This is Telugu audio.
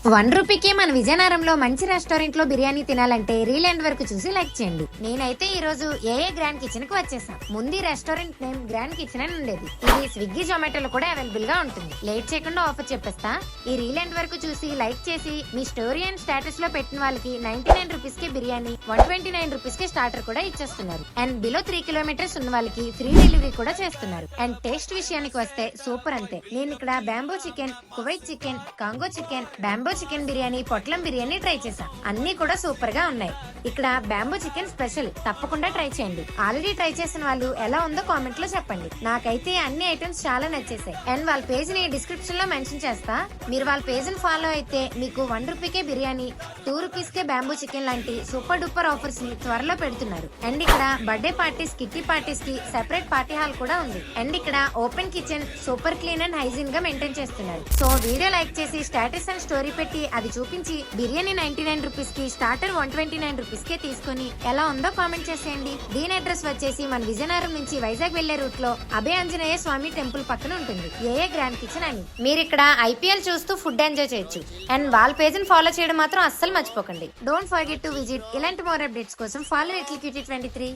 రూపీకి మన విజయనగరంలో మంచి రెస్టారెంట్ లో బిర్యానీ తినాలంటే రీల్ ఎండ్ వరకు చూసి లైక్ చేయండి. నేనైతే ఈ రోజు ఏఏ గ్రాండ్ కిచెన్ కి వచ్చేసా. ముందు రెస్టారెంట్ నేమ్ గ్రాండ్ కిచెన్ అని ఉండేది. ఇది స్విగ్గీ జొమాటోలో కూడా అవైలబుల్ గా ఉంటుంది. లేట్ చేయకుండా ఆఫర్ చెప్పేస్తా. ఈ రీల్ ఎండ్ వరకు చూసి లైక్ చేసి మీ స్టోరీ అండ్ స్టేటస్ లో పెట్టిన వాళ్ళకి 99 రూపీస్ కి బిర్యానీ, 129 రూపీస్ కి స్టార్టర్ కూడా ఇచ్చేస్తున్నారు. అండ్ బిలో 3 కిలోమీటర్స్ ఉన్న వాళ్ళకి ఫ్రీ డెలివరీ కూడా చేస్తున్నారు. అండ్ టేస్ట్ విషయానికి వస్తే సూపర్ అంతే. నేను ఇక్కడ bamboo chicken, Kuwait chicken, Congo chicken, bamboo chicken biryani, పొట్లం బిర్యానీ ట్రై చేసా. అన్ని కూడా సూపర్ గా ఉన్నాయి. ఇక్కడ బ్యాంబో చికెన్ స్పెషల్, తప్పకుండా ట్రై చేయండి. ఆల్రెడీ ట్రై చేసిన వాళ్ళు ఎలా ఉందో కామెంట్ లో చెప్పండి. నాకైతే అన్ని ఐటమ్స్ చాలా నచ్చేసాయి. అండ్ వాళ్ళ పేజ్ ని డిస్క్రిప్షన్ లో మెన్షన్ చేస్తా. మీరు వాళ్ళ పేజ్ ని ఫాలో అయితే మీకు 1 రూపీకే బిర్యానీ, 2 రూపీస్ కే బ్యాంబో చికెన్ లాంటి సూపర్ డూపర్ ఆఫర్స్ ని త్వరలో పెడుతున్నారు. అండ్ ఇక్కడ బర్త్డే పార్టీస్, కిట్టి పార్టీస్ కి సెపరేట్ పార్టీ హాల్ కూడా ఉంది. అండ్ ఇక్కడ open kitchen, super clean and hygiene గా మెయింటైన్ చేస్తున్నారు. సో వీడియో లైక్ చేసి స్టేటస్ అండ్ స్టోరీ పెట్టి అది చూపించి బిర్యానీ 99 రూపీస్ కి, స్టార్టర్ 129 రూపీస్ కే తీసుకుని ఎలా ఉందో కామెంట్ చేసేయండి. దీని అడ్రస్ వచ్చేసి మన విజయనగరం నుంచి వైజాగ్ వెళ్లే రూట్ లో అభయ ఆంజనేయ స్వామి టెంపుల్ పక్కన ఉంటుంది. ఏఏ గ్రాండ్ కిచెన్ అని. మీరు ఇక్కడ ఐపీఎల్ చూస్తూ ఫుడ్ ఎంజాయ్ చేయొచ్చు. అండ్ వాళ్ళ పేజ్ ని ఫాలో చేయడం మాత్రం అస్సలు మర్చిపోకండి. Don't forget to visit. ఇలాంటి మోర్ అప్డేట్స్ కోసం ఫాలో లిటిల్ క్యూటీ 23.